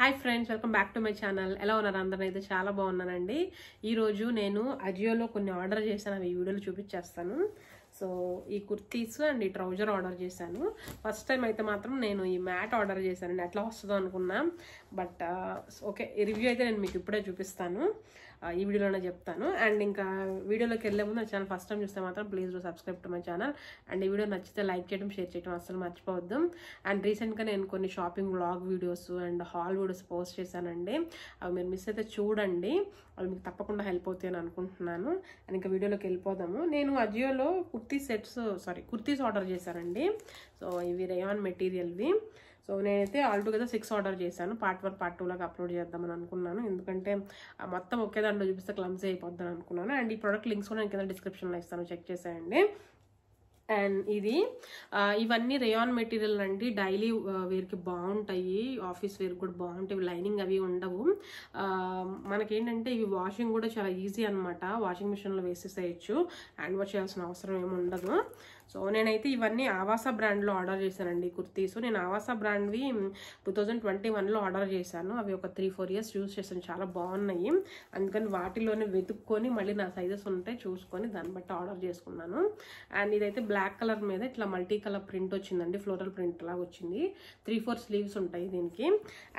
Hi friends, welcome back to my channel. ఎలా ఉన్నారు అందరూ? అయితే చాలా బాగున్నానండి. ఈరోజు నేను అజియోలో కొన్ని ఆర్డర్ చేశాను, అవి వీడియోలో చూపించేస్తాను. సో ఈ కుర్తీస్ అండ్ ఈ ట్రౌజర్ ఆర్డర్ చేశాను. ఫస్ట్ టైం అయితే మాత్రం నేను ఈ మ్యాట్ ఆర్డర్ చేశానండి. ఎట్లా వస్తుందో అనుకున్నా, బట్ ఓకే, ఈ రివ్యూ అయితే నేను మీకు ఇప్పుడే చూపిస్తాను, ఈ వీడియోలోనే చెప్తాను. అండ్ ఇంకా వీడియోలోకి వెళ్ళే ముందు నా ఛానల్ ఫస్ట్ టైం చూస్తే మాత్రం please do subscribe to my channel. And ఈ వీడియో నచ్చితే లైక్ చేయడం, షేర్ చేయడం అస్సలు మర్చిపోవద్దు. అండ్ రీసెంట్గా నేను కొన్ని shopping vlog videos and hall videos post చేశానండి. అవి మీరు మిస్ అయితే చూడండి, అవి మీకు తప్పకుండా హెల్ప్ అవుతాయని అనుకుంటున్నాను. అండ్ ఇంకా వీడియోలోకి వెళ్ళిపోదాము. నేను అజియోలో కుర్తీస్ ఆర్డర్ చేశానండి. సో ఇవి రేయాన్ మెటీరియల్వి. సో నేనైతే ఆల్టుగెదర్ 6 ఆర్డర్ చేశాను. పార్ట్ 1 పార్ట్ 2 లాగా అప్లోడ్ చేద్దామని అనుకున్నాను, ఎందుకంటే మొత్తం ఒకే దాంట్లో చూపిస్తే క్లమ్జీ అయిపోద్దని అనుకున్నాను. అండ్ ఈ ప్రోడక్ట్ లింక్స్ కూడా నేను కింద డిస్క్రిప్షన్లో ఇస్తాను, చెక్ చేసేయండి. అండ్ ఇవన్నీ రేయాన్ మెటీరియల్ అండి. డైలీ వేర్కి బాగుంటాయి, ఆఫీస్ వేర్ కూడా బాగుంటాయి. లైనింగ్ అవి ఉండవు. మనకేంటంటే ఇవి వాషింగ్ కూడా చాలా ఈజీ అనమాట. వాషింగ్ మిషన్లో వేసేసేయచ్చు, హ్యాండ్ వాష్ చేయాల్సిన అవసరం ఏమి ఉండదు. సో నేనైతే ఇవన్నీ ఆవాసా బ్రాండ్లో ఆర్డర్ చేశానండి. కుర్తీస్ నేను ఆవాసా బ్రాండ్వి 2021లో ఆర్డర్ చేశాను. అవి ఒక 3-4 ఇయర్స్ యూజ్ చేశాను, చాలా బాగున్నాయి. అందుకని వాటిలోనే వెతుక్కొని మళ్ళీ నా సైజెస్ ఉంటే చూసుకొని దాన్ని బట్టి ఆర్డర్ చేసుకున్నాను. అండ్ ఇదైతే బ్లాక్ కలర్ మీద ఇట్లా మల్టీ కలర్ ప్రింట్ వచ్చిందండి, ఫ్లోరల్ ప్రింట్ లాగా వచ్చింది. 3-4 స్లీవ్స్ ఉంటాయి దీనికి.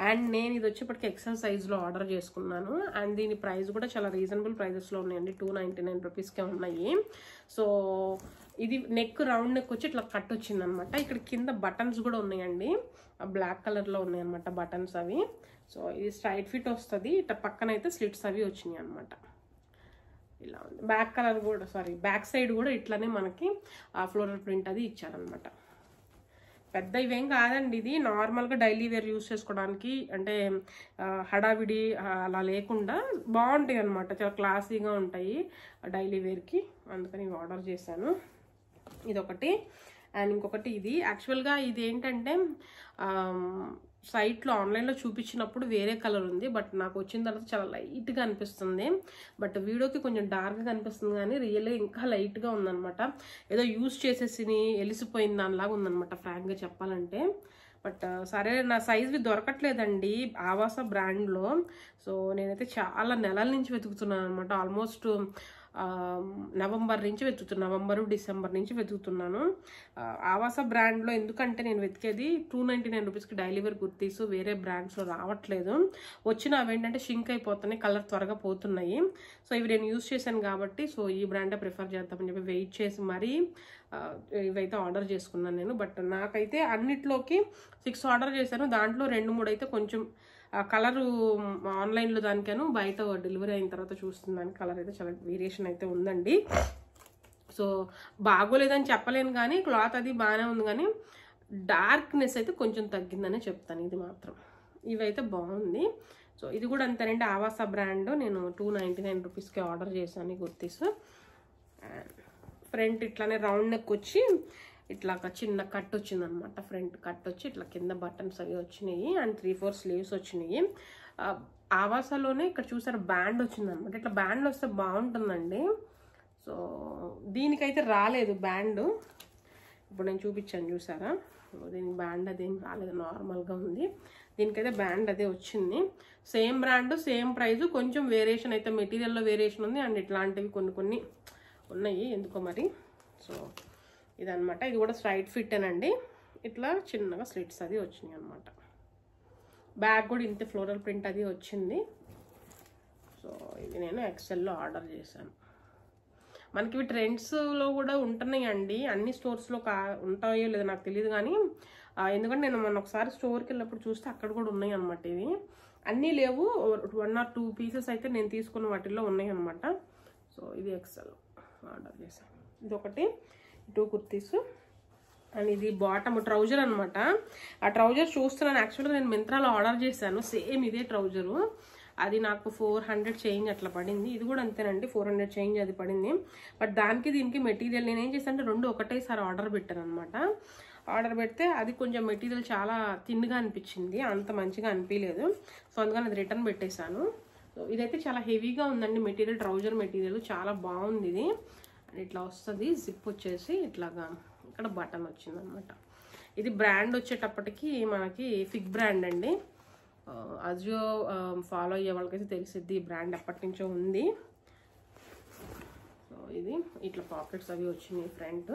అండ్ నేను ఇది వచ్చేప్పటికి ఎక్సెల్ సైజ్లో ఆర్డర్ చేసుకున్నాను. అండ్ దీని ప్రైస్ కూడా చాలా రీజనబుల్ ప్రైజెస్లో ఉన్నాయండి, 299 రూపీస్కే ఉన్నాయి. సో ఇది నెక్ రౌండ్ నెక్ వచ్చి ఇట్లా కట్ వచ్చింది అనమాట. ఇక్కడ కింద బటన్స్ కూడా ఉన్నాయండి, బ్లాక్ కలర్లో ఉన్నాయి అనమాట బటన్స్ అవి. సో ఇది స్ట్రైట్ ఫిట్ వస్తుంది. ఇట్లా పక్కన అయితే స్లిట్స్ అవి వచ్చినాయి అనమాట. ఇలా ఉంది. బ్యాక్ సైడ్ కూడా ఇట్లానే మనకి ఫ్లోరల్ ప్రింట్ అది ఇచ్చారనమాట. పెద్ద ఇవేం కాదండి, ఇది నార్మల్గా డైలీ వేర్ యూస్ చేసుకోవడానికి, అంటే హడావిడి అలా లేకుండా బాగుంటాయి అనమాట. చాలా క్లాసీగా ఉంటాయి డైలీ వేర్కి, అందుకని ఇవి ఆర్డర్ చేశాను. ఇదొకటి. అండ్ ఇంకొకటి ఇది యాక్చువల్గా ఇది ఏంటంటే సైట్లో ఆన్లైన్లో చూపించినప్పుడు వేరే కలర్ ఉంది, బట్ నాకు వచ్చిన తర్వాత చాలా లైట్గా అనిపిస్తుంది. బట్ వీడియోకి కొంచెం డార్క్గా అనిపిస్తుంది, కానీ రియల్గా ఇంకా లైట్గా ఉందనమాట. ఏదో యూజ్ చేసేసి ఎలిసిపోయిన దానిలాగా ఉందనమాట ఫ్రాంక్గా చెప్పాలంటే. బట్ సరే, నా సైజ్వి దొరకట్లేదండి ఆవాసా బ్రాండ్లో. సో నేనైతే చాలా నెలల నుంచి వెతుకుతున్నాను అనమాట. ఆల్మోస్ట్ నవంబర్ నుంచి వెతుకుతున్నాను, డిసెంబర్ నుంచి వెతుకుతున్నాను ఆవాసా బ్రాండ్లో. ఎందుకంటే నేను వెతికేది 299 రూపీస్కి డైలీ వేర్ కుర్తీస్ వేరే బ్రాండ్స్లో రావట్లేదు. వచ్చిన అవి ఏంటంటే షింక్ అయిపోతున్నాయి, కలర్ త్వరగా పోతున్నాయి. సో ఇవి నేను యూజ్ చేశాను కాబట్టి సో ఈ బ్రాండే ప్రిఫర్ చేద్దామని చెప్పి వెయిట్ చేసి మరీ ఇవైతే ఆర్డర్ చేసుకున్నాను నేను. బట్ నాకైతే అన్నిట్లోకి 6 ఆర్డర్ చేశాను. దాంట్లో 2-3 అయితే కొంచెం కలరు ఆన్లైన్లో దానికను బయట డెలివరీ అయిన తర్వాత చూస్తుందానికి కలర్ అయితే చాలా వేరియేషన్ అయితే ఉందండి. సో బాగోలేదని చెప్పలేను, కానీ క్లాత్ అది బాగానే ఉంది, కానీ డార్క్నెస్ అయితే కొంచెం తగ్గిందనే చెప్తాను. ఇది మాత్రం ఇవైతే బాగుంది. సో ఇది కూడా అంతేనండి, ఆవాసా బ్రాండ్. నేను 299 రూపీస్కి ఆర్డర్ చేశాను ఈ కుర్తీస్. ఫ్రంట్ ఇట్లానే రౌండ్ నెక్ వచ్చి ఇట్లా చిన్న కట్ వచ్చింది అనమాట. ఫ్రంట్ కట్ వచ్చి ఇట్లా కింద బటన్స్ అవి వచ్చినాయి. అండ్ 3-4 స్లీవ్స్ వచ్చినాయి. ఆవాసాలోనే ఇక్కడ చూసారు బ్యాండ్ వచ్చింది అనమాట. ఇట్లా బ్యాండ్ వస్తే బాగుంటుందండి. సో దీనికైతే రాలేదు బ్యాండ్. ఇప్పుడు నేను చూపించాను చూసారా, దీనికి బ్యాండ్ అదేం రాలేదు, నార్మల్గా ఉంది. దీనికైతే బ్యాండ్ అదే వచ్చింది. సేమ్ బ్రాండ్ సేమ్ ప్రైస్, కొంచెం వేరియేషన్ అయితే మెటీరియల్లో వేరియేషన్ ఉంది. అండ్ ఇట్లాంటివి కొన్ని ఉన్నాయి ఎందుకో మరి. సో ఇదనమాట. ఇది కూడా స్ట్రైట్ ఫిట్ అనండి, ఇట్లా చిన్నగా స్లిట్స్ అది వచ్చినాయి అనమాట. బ్యాగ్ కూడా ఇంత ఫ్లోరల్ ప్రింట్ అది వచ్చింది. సో ఇది నేను ఎక్సెల్లో ఆర్డర్ చేశాను. మనకి ఇవి ట్రెండ్స్లో కూడా ఉంటున్నాయండి, అన్ని స్టోర్స్లో ఉంటాయో లేదో నాకు తెలియదు, కానీ ఎందుకంటే నేను మొన్న ఒకసారి స్టోర్కి వెళ్ళినప్పుడు చూస్తే అక్కడ కూడా ఉన్నాయి అనమాట. ఇవి అన్నీ లేవు, 1 or 2 పీసెస్ అయితే నేను తీసుకున్న వాటిల్లో ఉన్నాయి అనమాట. సో ఇది ఎక్సెల్ ఆర్డర్ చేశాను. ఇది ఒకటి, 2 కుర్తీస్. అండ్ ఇది బాటమ్ ట్రౌజర్ అనమాట. ఆ ట్రౌజర్ చూస్తున్నాను. యాక్చువల్గా నేను మింత్రాలో ఆర్డర్ చేశాను సేమ్ ఇదే ట్రౌజరు. అది నాకు 400 చేంజ్ అట్లా పడింది. ఇది కూడా అంతేనండి, 400 చేంజ్ అది పడింది. బట్ దీనికి మెటీరియల్ నేను ఏం చేశాను అంటే 2 ఒకటేసారి ఆర్డర్ పెట్టాను అనమాట. ఆర్డర్ పెడితే అది కొంచెం మెటీరియల్ చాలా థిన్గా అనిపించింది, అంత మంచిగా అనిపించలేదు. సో అందుకని అది రిటర్న్ పెట్టేశాను. సో ఇదైతే చాలా హెవీగా ఉందండి మెటీరియల్, ట్రౌజర్ మెటీరియల్ చాలా బాగుంది ఇది. అండ్ ఇట్లా వస్తుంది, జిప్ వచ్చేసి ఇట్లాగా ఇక్కడ బటన్ వచ్చింది అనమాట. ఇది బ్రాండ్ వచ్చేటప్పటికి మనకి ఫిగ్ బ్రాండ్ అండి. అజియో ఫాలో అయ్యే వాళ్ళకైతే తెలిసిద్ది, ఈ బ్రాండ్ ఎప్పటి నుంచో ఉంది. సో ఇది ఇట్లా పాకెట్స్ అవి వచ్చినాయి. ఫ్రంట్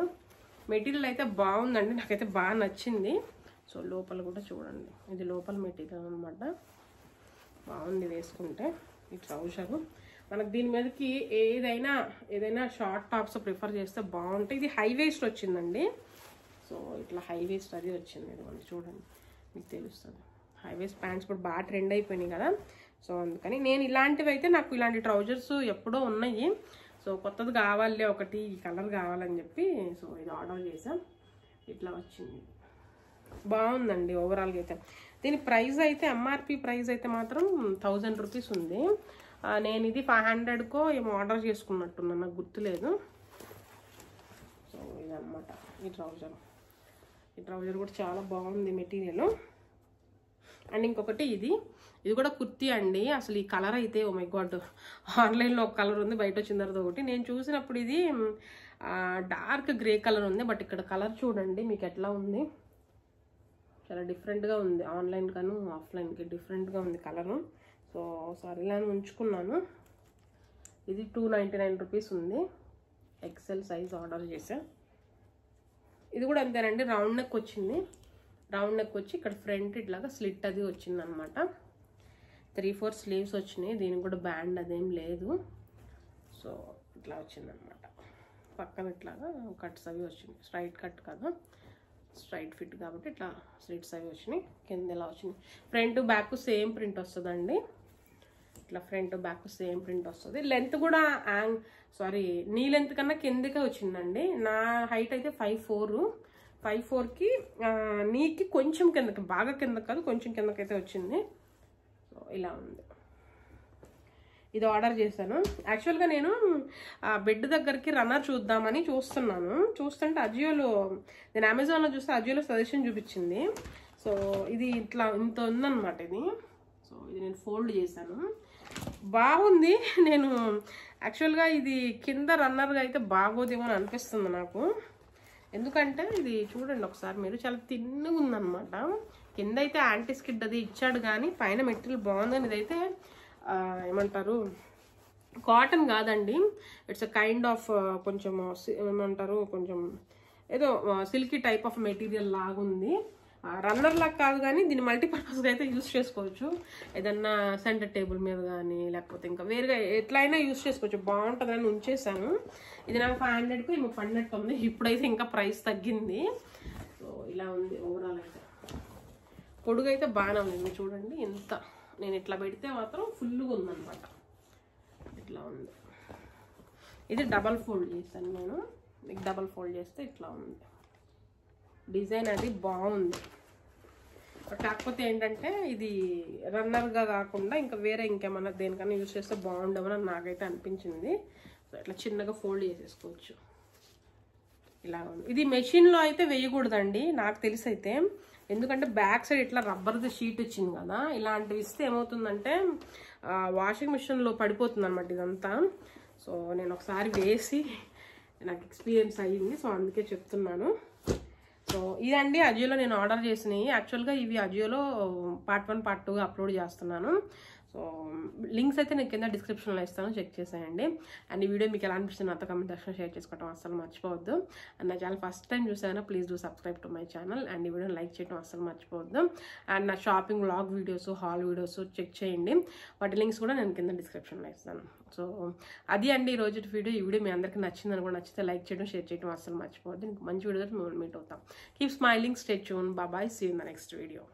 మెటీరియల్ అయితే బాగుందండి, నాకైతే బాగా నచ్చింది. సో లోపల కూడా చూడండి, ఇది లోపల మెటీరియల్ అనమాట. బాగుంది వేసుకుంటే. ఈ ట్రౌజరు మనకు దీని మీదకి ఏదైనా షార్ట్ టాప్స్ ప్రిఫర్ చేస్తే బాగుంటాయి. ఇది హై వేస్ట్ వచ్చిందండి. సో ఇట్లా హై వేస్ట్ అది వచ్చింది. ఇది చూడండి, మీకు తెలుస్తుంది. హై వేస్ట్ ప్యాంట్స్ ఇప్పుడు బాగా ట్రెండ్ అయిపోయినాయి కదా. సో అందుకని నేను ఇలాంటివి అయితే, నాకు ఇలాంటి ట్రౌజర్స్ ఎప్పుడో ఉన్నాయి. సో కొత్తది కావాలి ఒకటి, ఈ కలర్ కావాలని చెప్పి సో ఇది ఆర్డర్ చేసాం. ఇట్లా వచ్చింది, బాగుందండి ఓవరాల్గా అయితే. దీని ప్రైస్ అయితే ఎంఆర్పి ప్రైస్ అయితే మాత్రం 1000 రూపీస్ ఉంది. నేను ఇది 500కో ఏమో ఆర్డర్ చేసుకున్నట్టున్నాను, నాకు గుర్తులేదు. సో ఇదన్నమాట ఈ ట్రౌజర్ కూడా చాలా బాగుంది మెటీరియల్. అండ్ ఇంకొకటి ఇది కూడా కుర్తీ అండి. అసలు ఈ కలర్ అయితే ఓ మై గాడ్, ఆన్లైన్లో ఒక కలర్ ఉంది, బయట వచ్చిన తర్వాత ఒకటి. నేను చూసినప్పుడు ఇది డార్క్ గ్రే కలర్ ఉంది, బట్ ఇక్కడ కలర్ చూడండి మీకు ఎట్లా ఉంది, చాలా డిఫరెంట్గా ఉంది. ఆన్లైన్ కాను ఆఫ్లైన్కి డిఫరెంట్గా ఉంది కలరు. సో సరేలా ఉంచుకున్నాను. ఇది 299 రూపీస్ ఉంది. ఎక్సెల్ సైజ్ ఆర్డర్ చేసా. ఇది కూడా అంతేనండి, రౌండ్ నెక్ వచ్చింది. రౌండ్ నెక్ వచ్చి ఇక్కడ ఫ్రంట్ ఇట్లాగా స్లిట్ అది వచ్చింది అనమాట. 3/4 స్లీవ్స్ వచ్చినాయి. దీనికి కూడా బ్యాండ్ అదేం లేదు. సో ఇట్లా వచ్చిందనమాట. పక్కన ఇట్లాగా కట్స్ అవి వచ్చినాయి, స్ట్రైట్ కట్ కదా, స్ట్రైట్ ఫిట్ కాబట్టి ఇట్లా స్లిట్స్ అవి వచ్చినాయి. కింద ఇలా వచ్చినాయి. ఫ్రంట్ బ్యాక్ సేమ్ ప్రింట్ వస్తుందండి. ఇట్లా ఫ్రంట్ బ్యాక్ సేమ్ ప్రింట్ వస్తుంది. లెంత్ కూడా నీ లెంత్ కన్నా కిందకే వచ్చిందండి. నా హైట్ అయితే 5'4'కి నీకి కొంచెం కిందకి, బాగా కిందకి కాదు, కొంచెం కిందకైతే వచ్చింది. సో ఇలా ఉంది. ఇది ఆర్డర్ చేశాను. యాక్చువల్గా నేను బెడ్ దగ్గరికి రన్నర్ చూద్దామని చూస్తుంటే అజియోలో, నేను అమెజాన్లో చూస్తే అజియోలో సజెషన్ చూపించింది. సో ఇది ఇంత ఉందన్నమాట ఇది. సో ఇది నేను ఫోల్డ్ చేశాను, బాగుంది. నేను యాక్చువల్గా ఇది కింద రన్నర్గా అయితే బాగోదేమో అని అనిపిస్తుంది నాకు. ఎందుకంటే ఇది చూడండి ఒకసారి మీరు, చాలా తిన్నగా ఉందన్నమాట. కింద అయితే యాంటీ స్కిడ్ అది ఇచ్చాడు, కానీ పైన మెటీరియల్ బాగుందని. ఇదైతే ఏమంటారు, కాటన్ కాదండి, ఇట్స్ అ కైండ్ ఆఫ్ కొంచెం ఏమంటారు, కొంచెం ఏదో సిల్కీ టైప్ ఆఫ్ మెటీరియల్ లాగుంది. రన్నర్ లాగా కాదు, కానీ దీన్ని మల్టీపర్పస్గా అయితే యూస్ చేసుకోవచ్చు. ఏదన్నా సెంటర్ టేబుల్ మీద కానీ, లేకపోతే ఇంకా వేరుగా ఎట్లయినా యూస్ చేసుకోవచ్చు. బాగుంటుందని ఉంచేసాను. ఇది నాకు 500కు ఏమో పడినట్టు ఉంది. ఇప్పుడైతే ఇంకా ప్రైస్ తగ్గింది. సో ఇలా ఉంది ఓవరాల్ అయితే. పొడుగు అయితే బాగానే ఉంది చూడండి. ఎంత నేను ఇట్లా పెడితే మాత్రం ఫుల్గా ఉందన్నమాట. ఇట్లా ఉంది. ఇది డబల్ ఫోల్డ్ చేశాను నేను. మీకు డబల్ ఫోల్డ్ చేస్తే ఇట్లా ఉంది. డిజైన్ అది బాగుంది. కాకపోతే ఏంటంటే ఇది రన్నర్గా కాకుండా ఇంకా వేరే ఇంకేమన్నా దేనికన్నా యూజ్ చేస్తే బాగుండమని నాకైతే అనిపించింది. సో ఇట్లా చిన్నగా ఫోల్డ్ చేసేసుకోవచ్చు. ఇలా ఉంది. ఇది మెషిన్లో అయితే వేయకూడదండి నాకు తెలిసి అయితే. ఎందుకంటే బ్యాక్ సైడ్ ఇట్లా రబ్బర్ది షీట్ వచ్చింది కదా, ఇలాంటివి ఇస్తే ఏమవుతుందంటే వాషింగ్ మిషన్లో పడిపోతుంది అనమాట ఇదంతా. సో నేను ఒకసారి వేసి నాకు ఎక్స్పీరియన్స్ అయ్యింది. సో అందుకే చెప్తున్నాను. సో ఇదండి అజియోలో నేను ఆర్డర్ చేసినవి. యాక్చువల్గా ఇవి అజియోలో పార్ట్ 1 పార్ట్ 2 అప్లోడ్ చేస్తున్నాను. సో లింక్స్ అయితే నేను కింద డిస్క్రిప్షన్లో ఇస్తాను, చెక్ చేసేయండి. అండ్ ఈ వీడియో మీకు ఎలా అనిపిస్తుంది నాతో కామెంట్ సెక్షన్లో షేర్ చేసుకోవడం అస్సలు మర్చిపోవద్దు. అండ్ నా ఛానల్ ఫస్ట్ టైం చూసాను, please do subscribe to my channel. And ఈ వీడియోని లైక్ చేయడం అస్సలు మర్చిపోవద్దు. అండ్ నా shopping vlog videos, haul videos check చేయండి. వాటి లింక్స్ కూడా నేను కింద డిస్క్రిప్షన్లో ఇస్తాను. సో అది అండి ఈరోజు వీడియో. ఈ వీడియో మీ అందరికీ నచ్చిందని కూడా, నచ్చితే లైక్ చేయడం, షేర్ చేయడం అస్సలు మర్చిపోవద్దు. మంచి వీడియోతో మేము మీట్ అవుతాం. Keep smiling, stay tune, bye, see you in the next video.